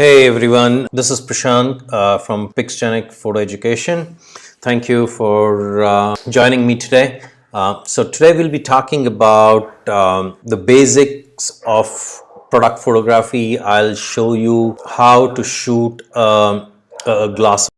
Hey everyone, this is Prashant from Pixgenic Photo Education. Thank you for joining me today. So today we'll be talking about the basics of product photography. I'll show you how to shoot a glass.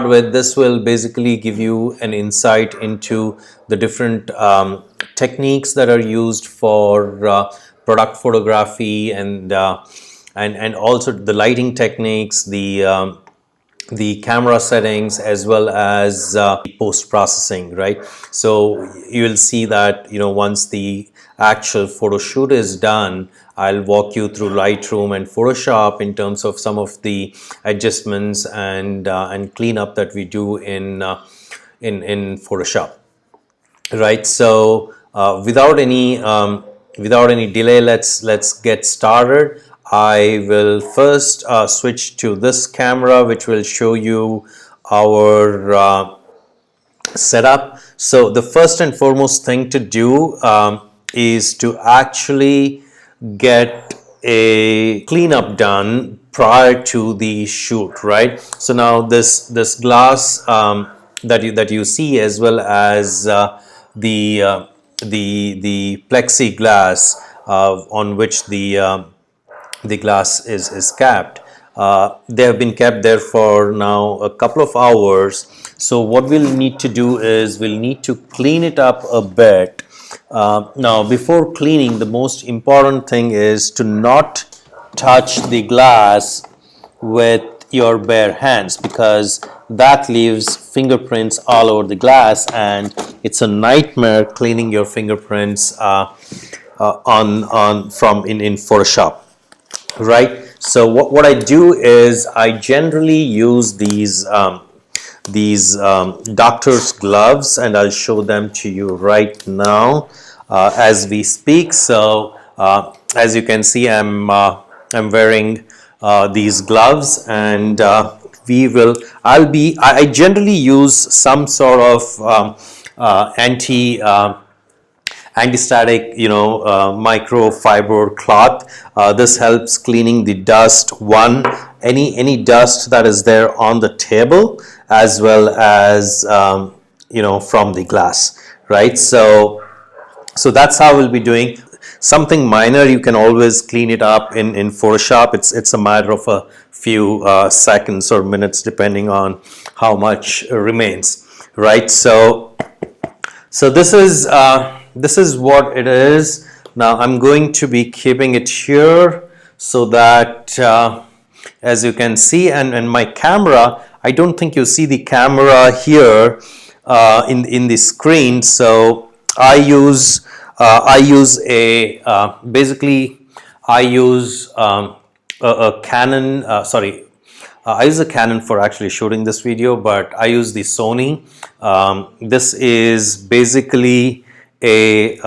With this will basically give you an insight into the different techniques that are used for product photography and also the lighting techniques, the camera settings, as well as post processing, right? So you will see that once the actual photo shoot is done, I'll walk you through Lightroom and Photoshop in terms of some of the adjustments and cleanup that we do in Photoshop, right? So without any delay, let's get started. I will first switch to this camera, which will show you our setup. So the first and foremost thing to do is to actually get a cleanup done prior to the shoot, right? So now this glass that you see, as well as the plexiglass on which the glass is capped. They have been kept there for now a couple of hours. So what we'll need to do is we'll need to clean it up a bit. Now, before cleaning, the most important thing is to not touch the glass with your bare hands, because that leaves fingerprints all over the glass, and it's a nightmare cleaning your fingerprints in Photoshop. Right. So what I do is I generally use these doctor's gloves, and I'll show them to you right now as we speak. So as you can see, I'm wearing these gloves, and I generally use some sort of anti-static, microfiber cloth. This helps cleaning the dust, any dust that is there on the table, as well as from the glass, right? So that's how we'll be doing. Something minor, you can always clean it up in Photoshop. It's a matter of a few seconds or minutes, depending on how much remains, right? So this is what it is. Now I'm going to be keeping it here so that as you can see, and my camera, I don't think you see the camera here in the screen. So I use a Canon. I use a Canon for actually shooting this video, but I use the Sony. This is basically a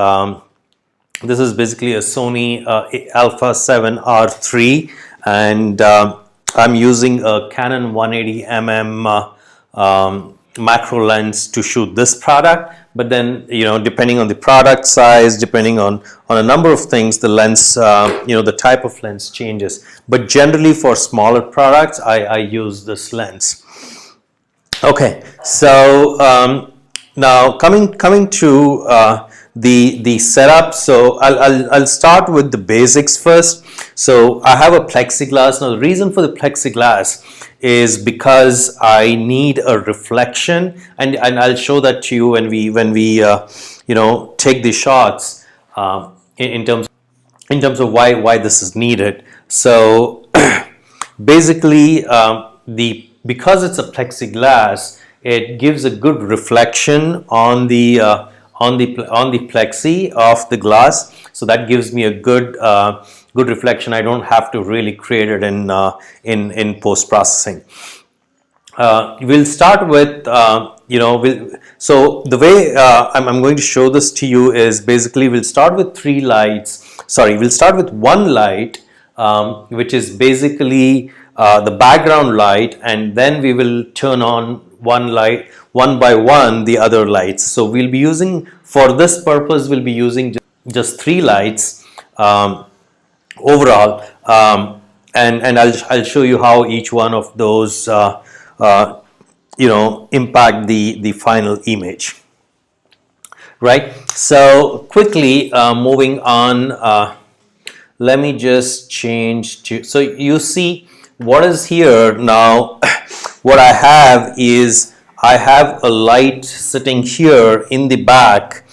Sony Alpha 7 R3, and I'm using a Canon 180mm macro lens to shoot this product. But then, depending on the product size, depending on a number of things, the lens, the type of lens changes. But generally for smaller products, I use this lens. Okay, so now coming to the setup. So I'll start with the basics first. So I have a plexiglass. Now the reason for the plexiglass is because I need a reflection, and I'll show that to you when we take the shots in terms of why this is needed. So basically because it's a plexiglass, it gives a good reflection on the plexi of the glass. So that gives me a good reflection. I don't have to really create it in post processing. We'll start with so the way I'm going to show this to you is basically we'll start with we'll start with one light, which is basically the background light, and then we will turn on one light one by one the other lights. So we'll be using, for this purpose, we'll be using just 3 lights overall, and I'll show you how each one of those impact the final image. Right. So quickly moving on, let me just change to, so you see what is here now. What I have is, I have a light sitting here in the back,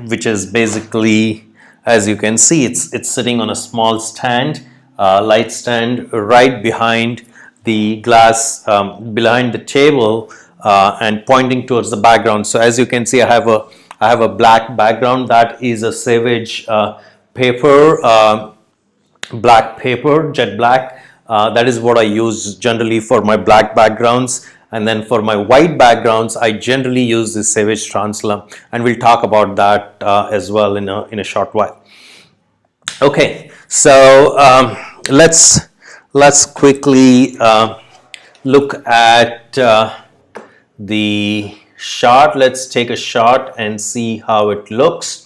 which is basically, as you can see, it's sitting on a small stand, light stand, right behind the glass, behind the table, and pointing towards the background. So as you can see, I have a black background. That is a Savage paper, black paper, jet black. That is what I use generally for my black backgrounds. And then for my white backgrounds, I generally use the Savage Translume, and we'll talk about that as well in a short while. Okay, so let's quickly look at the shot. Let's take a shot and see how it looks.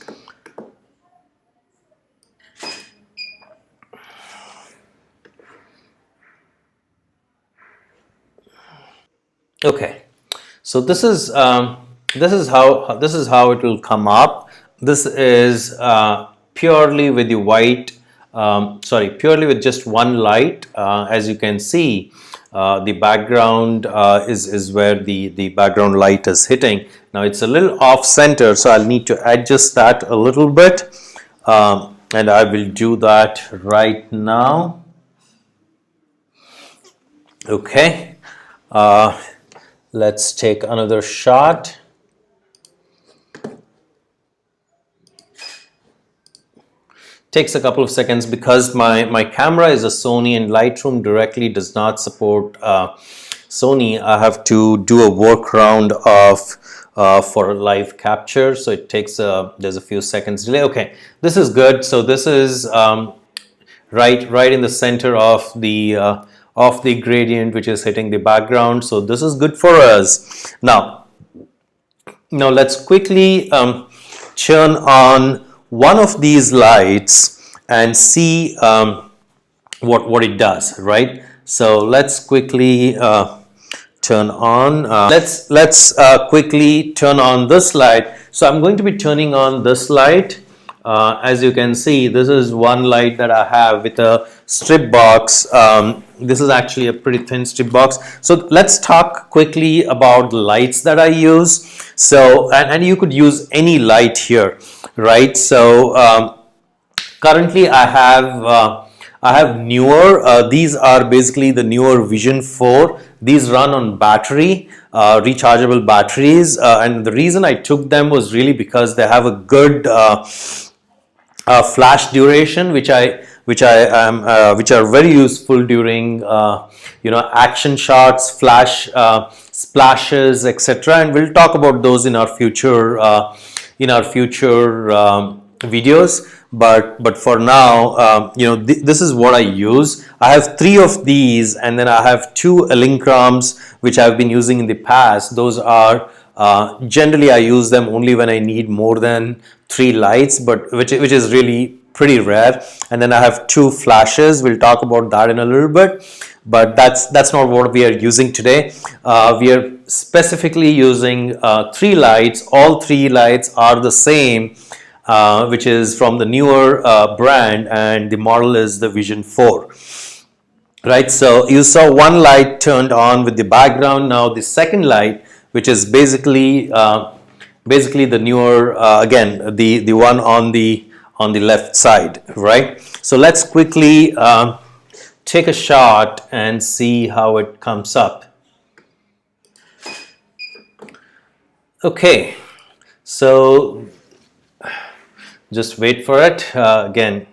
Okay, so this is how it will come up. This is purely with the white, purely with just one light. As you can see, the background is where the background light is hitting. Now it's a little off center, so I'll need to adjust that a little bit, and I will do that right now. Okay. Let's take another shot. Takes a couple of seconds because my camera is a Sony, and Lightroom directly does not support Sony. I have to do a workaround for live capture, so it takes there's a few seconds delay. Okay, this is good. So this is right in the center of the gradient, which is hitting the background. So this is good for us. Now let's quickly turn on one of these lights and see what it does. Right. So let's quickly turn on. Let's quickly turn on this light. So I'm going to be turning on this light. As you can see, this is one light that I have with a strip box. This is actually a pretty thin strip box. So let's talk quickly about the lights that I use. So, and you could use any light here, right? So currently I have newer. These are basically the newer Vision 4. These run on battery, rechargeable batteries, and the reason I took them was really because they have a good flash duration, which are very useful during action shots, flash splashes, etc. And we'll talk about those in our future videos. But for now, this is what I use. I have 3 of these, and then I have 2 Elinchroms which I've been using in the past. Those are generally I use them only when I need more than 3 lights, but which is really pretty rare. And then I have 2 flashes. We'll talk about that in a little bit, but that's not what we are using today. We are specifically using 3 lights. All 3 lights are the same, which is from the newer brand, and the model is the Vision 4. Right, so you saw one light turned on with the background. Now the second light, which is basically the newer, again, the one on the left side, right? So let's quickly take a shot and see how it comes up. Okay, so just wait for it. Again,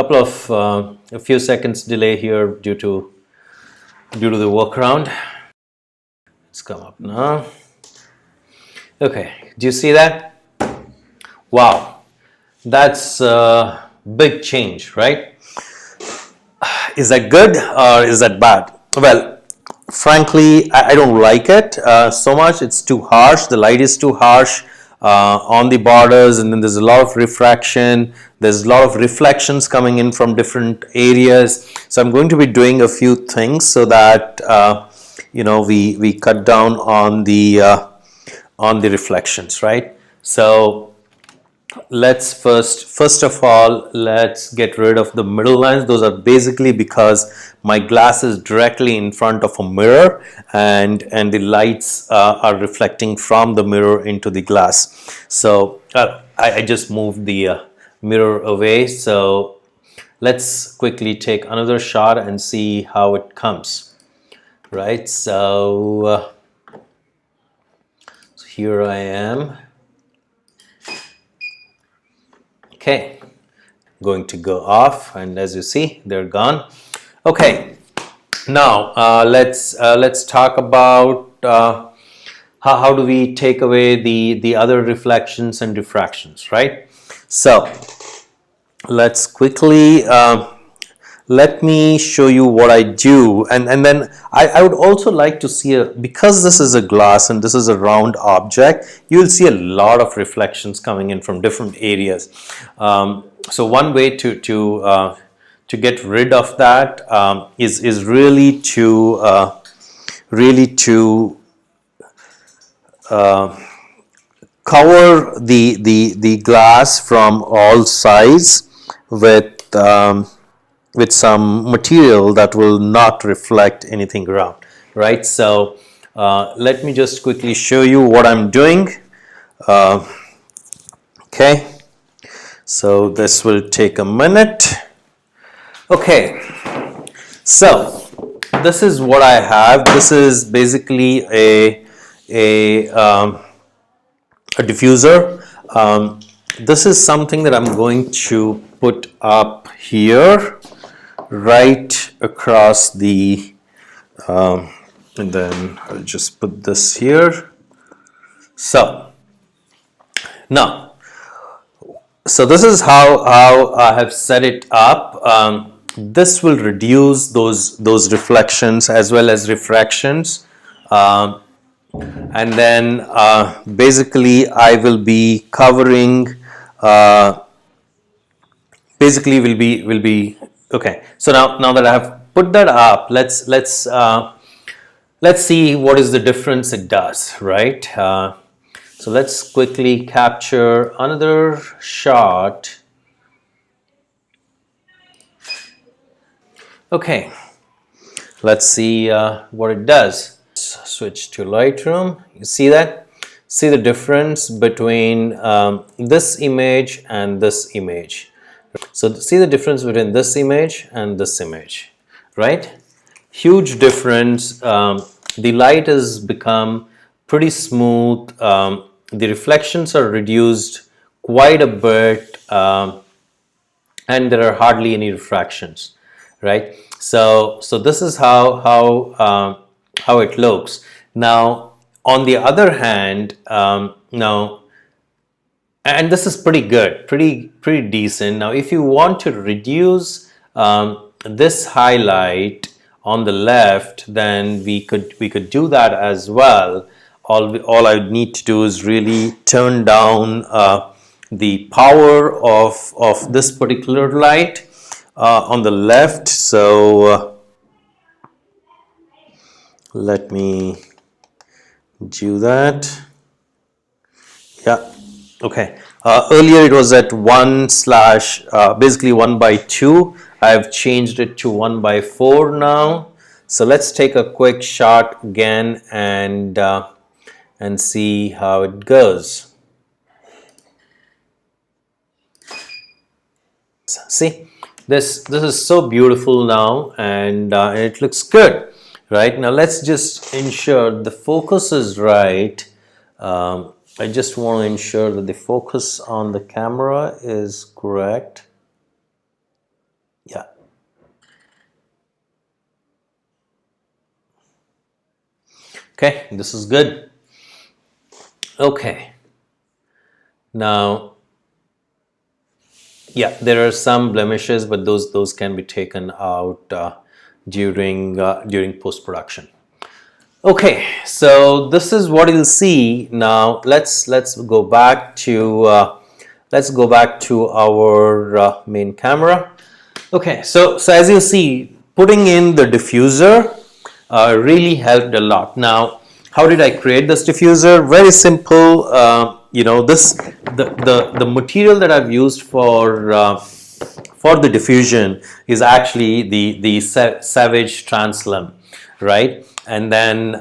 a few seconds delay here due to the workaround. It's come up now. Okay, do you see that? Wow, that's a big change, right? Is that good or is that bad? Well, frankly, I don't like it so much. It's too harsh. The light is too harsh on the borders, and then there's a lot of refraction. There's a lot of reflections coming in from different areas. So I'm going to be doing a few things so that we cut down on the reflections, right? So let's first of all, let's get rid of the middle lines. Those are basically because my glass is directly in front of a mirror, and the lights are reflecting from the mirror into the glass. So I just moved the mirror away. So let's quickly take another shot and see how it comes, right? So here I am. Okay, going to go off, and as you see, they're gone. Okay, now let's talk about how do we take away the other reflections and diffractions, right? So let's quickly let me show you what I do, and then I would also like to see because this is a glass and this is a round object, you will see a lot of reflections coming in from different areas. So one way to get rid of that is really to cover the glass from all sides with some material that will not reflect anything around, right? So let me just quickly show you what I'm doing. Okay, so this will take a minute. Okay, so this is what I have. This is basically a diffuser. This is something that I'm going to put up here, right across the, and then I'll just put this here. So now, so this is how I have set it up. This will reduce those reflections as well as refractions. And then basically I will be covering basically will be okay. So now that I have put that up, let's see what is the difference it does, right? So let's quickly capture another shot. Okay, let's see what it does. Switch to Lightroom. You see that? See the difference between this image and this image. So see the difference between this image and this image, right? Huge difference. The light has become pretty smooth. The reflections are reduced quite a bit, and there are hardly any refractions, right? So this is how it looks. Now, on the other hand, now, and this is pretty good, pretty decent. Now, if you want to reduce this highlight on the left, then we could do that as well. All I need to do is really turn down the power of this particular light on the left. So let me do that. Yeah. Okay. Earlier it was at basically 1/2. I've changed it to 1/4 now. So let's take a quick shot again and see how it goes. See, this is so beautiful now, and it looks good, right? Now let's just ensure the focus is right. I just want to ensure that the focus on the camera is correct. Yeah. Okay, this is good. Okay. Now, Yeah, there are some blemishes, but those can be taken out during post production. Okay, so this is what you'll see. Now let's go back to our main camera. Okay, so as you see, putting in the diffuser really helped a lot. Now, how did I create this diffuser? Very simple. The material that I've used for the diffusion is actually the Savage Translim, right? And then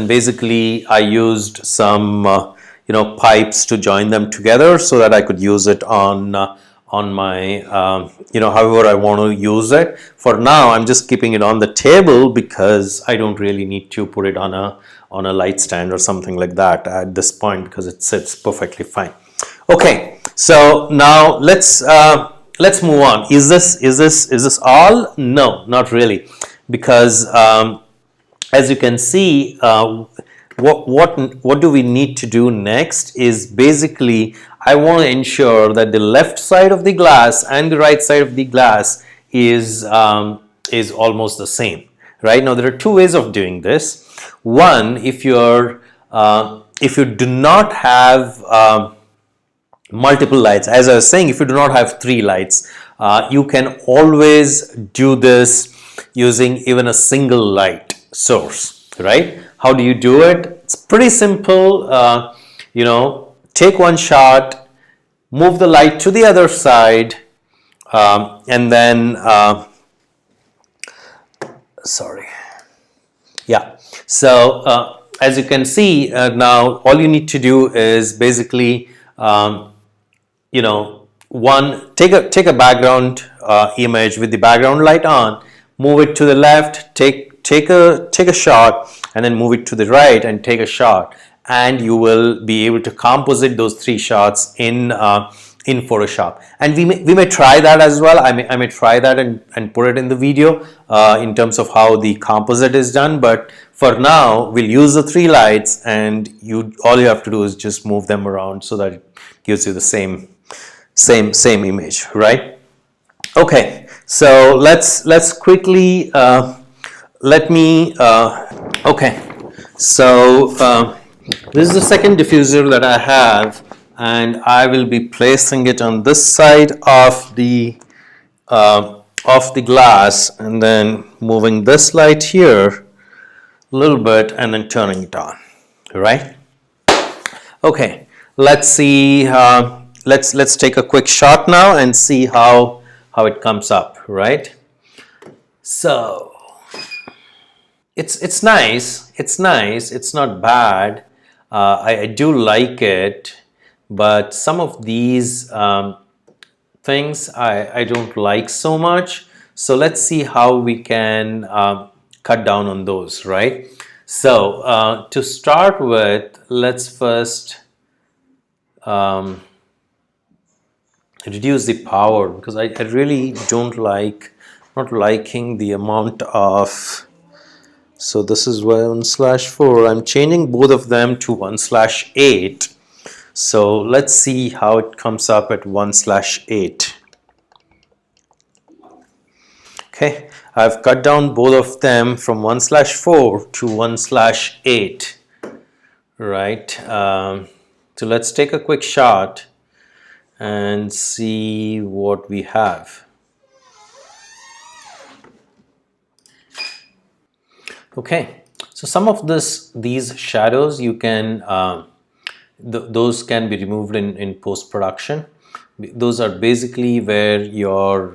basically I used some pipes to join them together so that I could use it on my however I want to use it. For now, I'm just keeping it on the table because I don't really need to put it on a light stand or something like that at this point, because it sits perfectly fine. Okay, so now let's move on. Is this all? No, not really, because as you can see, what do we need to do next is basically I want to ensure that the left side of the glass and the right side of the glass is almost the same. Right now, there are two ways of doing this. One, if you do not have multiple lights, as I was saying, if you do not have three lights, you can always do this using even a single light source, right? How do you do it? It's pretty simple. Take one shot, move the light to the other side, and then as you can see, now all you need to do is basically take a background image with the background light on, move it to the left, take a shot, and then move it to the right and take a shot, and you will be able to composite those three shots in Photoshop. And we may try that as well. I may try that and put it in the video in terms of how the composite is done. But for now, we'll use the three lights, and all you have to do is just move them around so that it gives you the same image, right? Okay, so let's quickly okay, so this is the second diffuser that I have, and I will be placing it on this side of the glass, and then moving this light here a little bit and then turning it on. Right? Okay, let's see. Let's take a quick shot now and see how it comes up. Right? So it's nice. It's nice. It's not bad. I do like it, but some of these things I don't like so much. So let's see how we can cut down on those, right? So to start with, let's first reduce the power, because I really not liking the amount of. So this is 1/4. I'm changing both of them to 1/8. So let's see how it comes up at 1/8. Okay, I've cut down both of them from 1/4 to 1/8. Right. So let's take a quick shot and see what we have. Okay, so some of these shadows you can those can be removed in post-production. Those are basically where your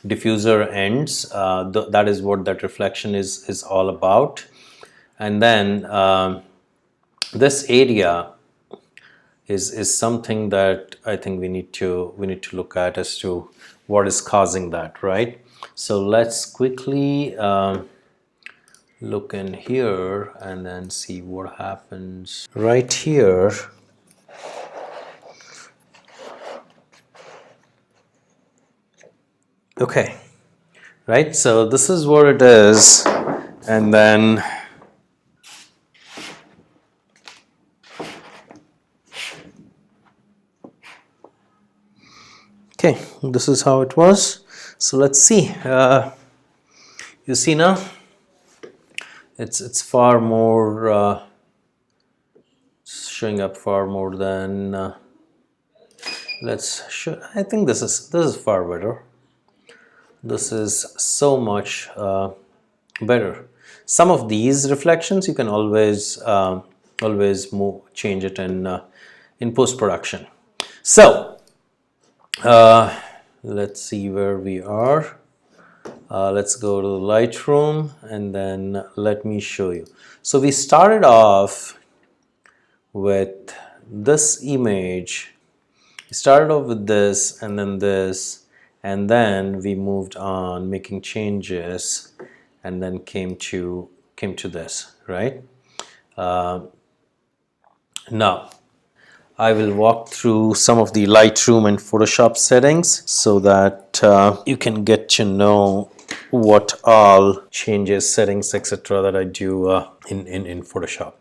diffuser ends. That is what that reflection is all about. And then this area is something that I think we need to look at as to what is causing that, right? So let's quickly look in here and then see what happens right here. Okay, right, so this is what it is, and then this is how it was. So let's see. You see now, it's far more showing up far more than let's show. I think this is far better. This is so much better. Some of these reflections you can always change it in post production. So let's see where we are. Let's go to Lightroom and then let me show you. So we started off with this image. We started off with this and then this, and then we moved on making changes and then came to this, right? Now I will walk through some of the Lightroom and Photoshop settings so that you can get to know what all changes, settings, etc. that I do in Photoshop,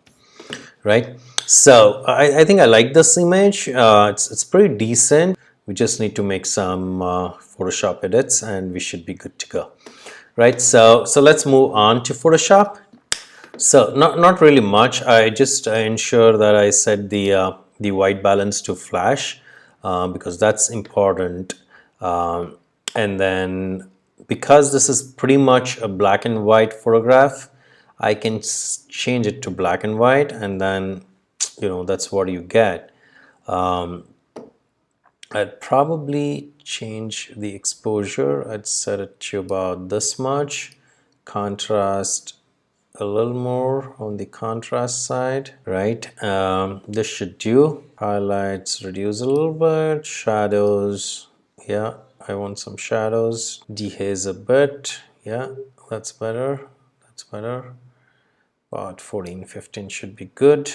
right? So I think I like this image. It's pretty decent. We just need to make some Photoshop edits and we should be good to go, right? So let's move on to Photoshop. So not really much. I just ensure that I set the white balance to flash because that's important. And then because this is pretty much a black and white photograph, I can change it to black and white, and then that's what you get. I'd probably change the exposure. I'd set it to about this much. Contrast a little more on the contrast side, right? This should do. Highlights reduce a little bit. Shadows, yeah, I want some shadows. Dehaze a bit, yeah, that's better. That's better. About 14, 15 should be good.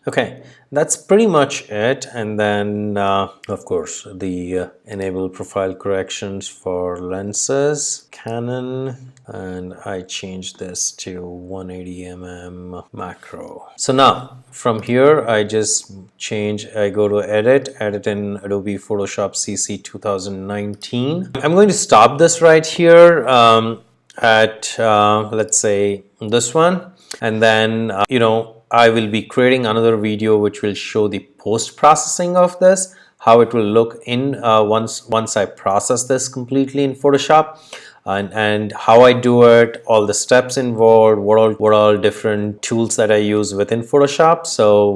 Okay, that's pretty much it. And then of course the enable profile corrections for lenses, Canon, and I changed this to 180 mm macro. So now from here I just I go to edit in Adobe Photoshop CC 2019. I'm going to stop this right here at let's say this one, and then I will be creating another video which will show the post-processing of this, how it will look in once I process this completely in Photoshop, and how I do it, all the steps involved, what all different tools that I use within Photoshop. So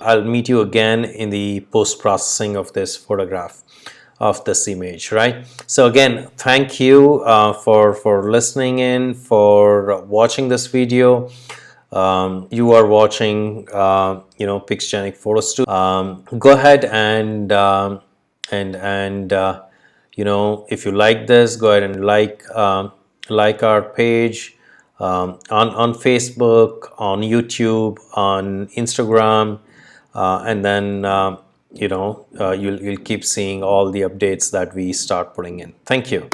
I'll meet you again in the post-processing of this photograph, of this image, right? So again, thank you for listening in, for watching this video. You are watching Pixgenic Photo Studio. Go ahead and if you like this, go ahead and like our page on Facebook, on YouTube, on Instagram, and then you'll keep seeing all the updates that we start putting in. Thank you.